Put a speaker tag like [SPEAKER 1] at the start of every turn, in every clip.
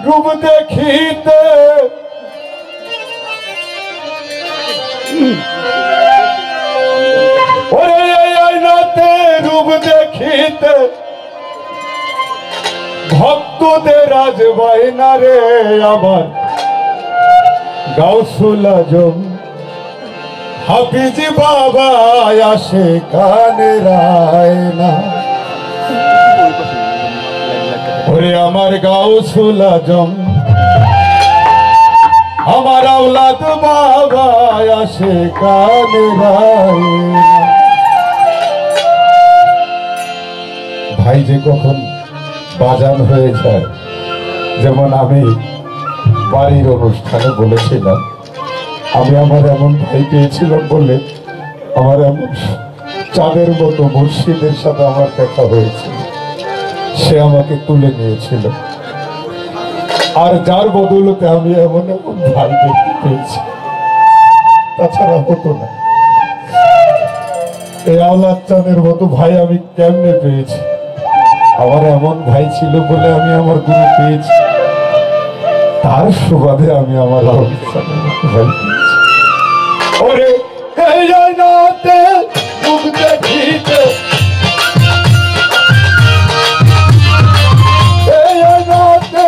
[SPEAKER 1] रूप देखीते रूप देखीते भक्तদের রাজবাইনা রে আমার গাউসুল আজম হাফিজি বাবা আসে কানে রায়না ওরে আমার গাউসুল আজম আমার আওলাদ বাবা আসে কানে রায়না ভাই যে কখন বাজান হয়ে যায় যেমন আমি বাড়ির অনুষ্ঠানে বলেছিলাম আমি আমার এমন ভাই পেয়েছিলাম বলে আমার এমন চাঁদের মতো মুর্শিদের সাথে আমার দেখা হয়েছিল সে আমাকে তুলে নিয়েছিল আর যার বদৌলতে আমি এমন এমন ভাই দেখতে পেয়েছি তাছাড়া হতো না এই আওলাদ চাঁদের মতো ভাই আমি কেমনে পেয়েছি আমার এমন ভাই ছিল বলে আমি আমার গুরু পেয়েছি তার সুবাদে আমি আমার ভাই পেয়েছি ওরে এই জয়নাতে মুখ দেখিতে এই জয়নাতে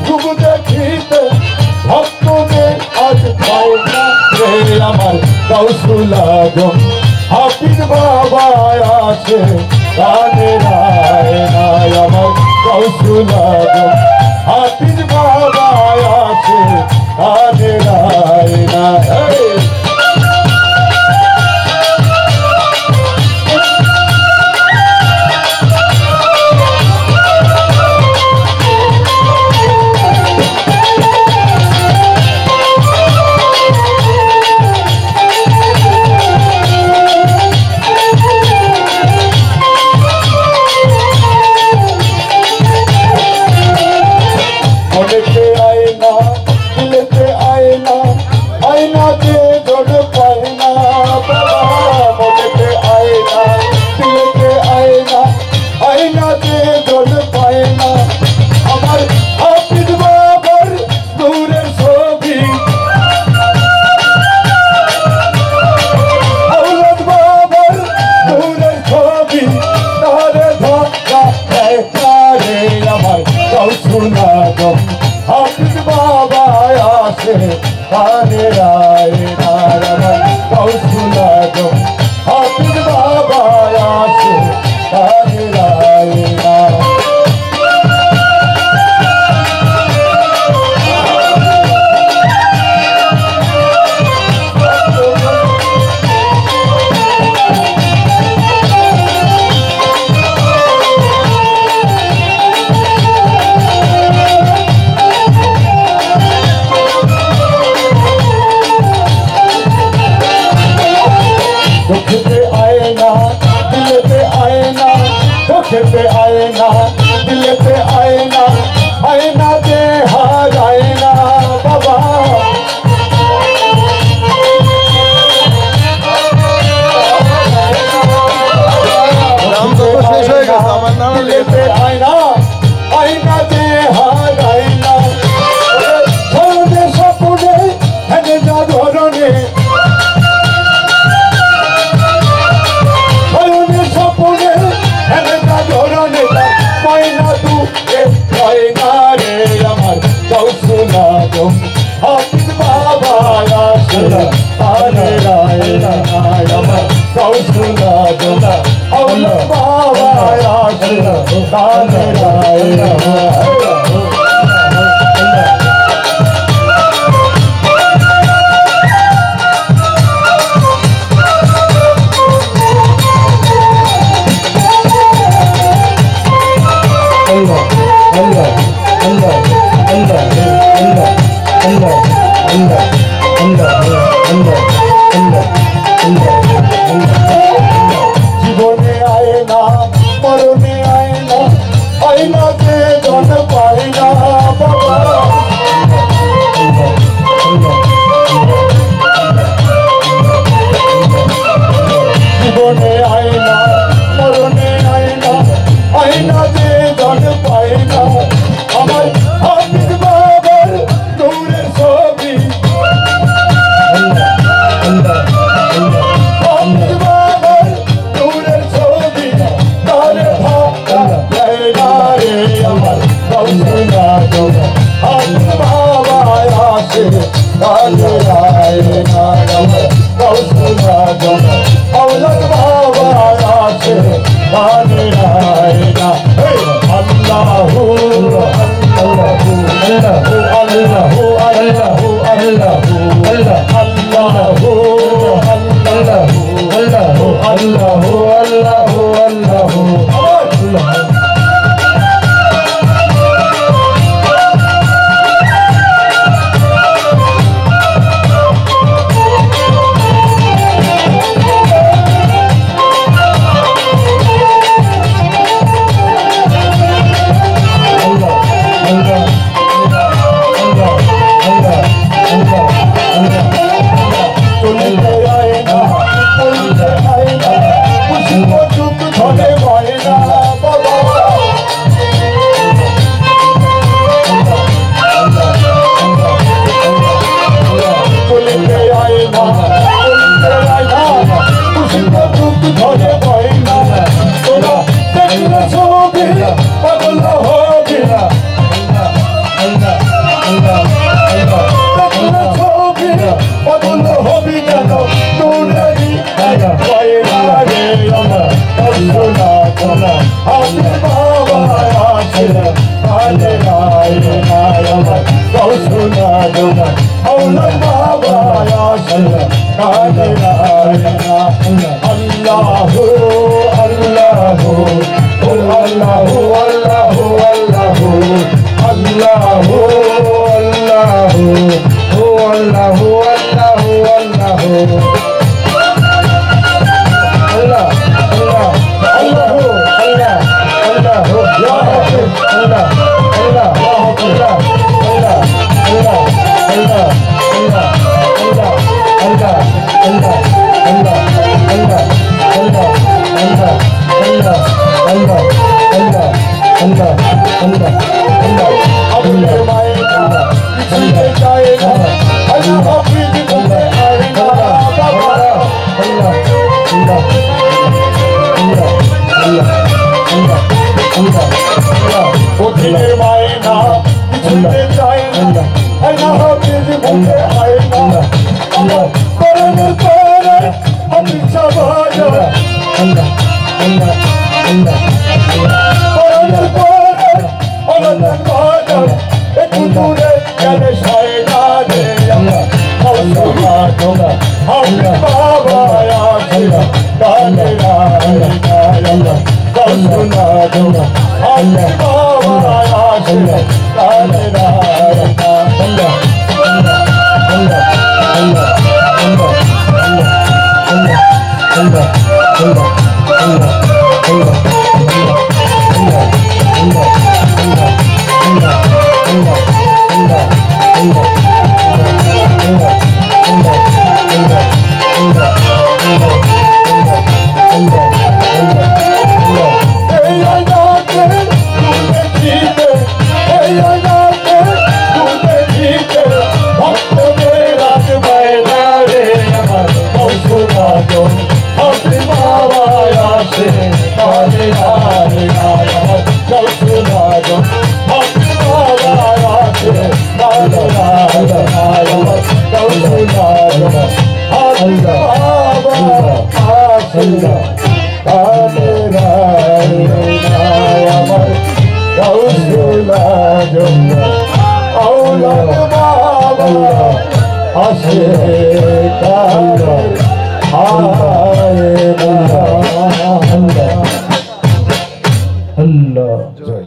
[SPEAKER 1] মুখ দেখিতে ভক্তদের আজ পাও না রে আমার গাউসুল আজম হাফিজ বাবা আছে কানে রায়না আমার গাউসুল আজম হাফিজ বাবা আছে কানে রায়না হাফিজ বাবা আসে কানে রায়না আমার গাউসুল আজম হাফিজ বাবা আসে কানে রায়না दुखते आए ना दिल पे आए ना दुखते आए ना दिल पे आए ना दे हार आए ना बाबा नाम तो शेष होएगा सामान ना लेते आए ना दे हार आए ना छोड़े सपने है ना धरने গাউসুল আজম হাফিজ বাবা আসে কানে রায়না আমার গাউসুল আজম আওলাদ বাবা আসে কানে রায়না জীবনে আয় না মরণে আয় না যে জন পায় না বাবা আমার গৌসুল আজম আওলাদ বাবা আছে গানে গায় না আল্লাহু আল্লাহু আল্লাহু আল্লাহু আল্লাহু আল্লাহু আল্লাহু আল্লাহু আল্লাহু আল্লাহু
[SPEAKER 2] Allah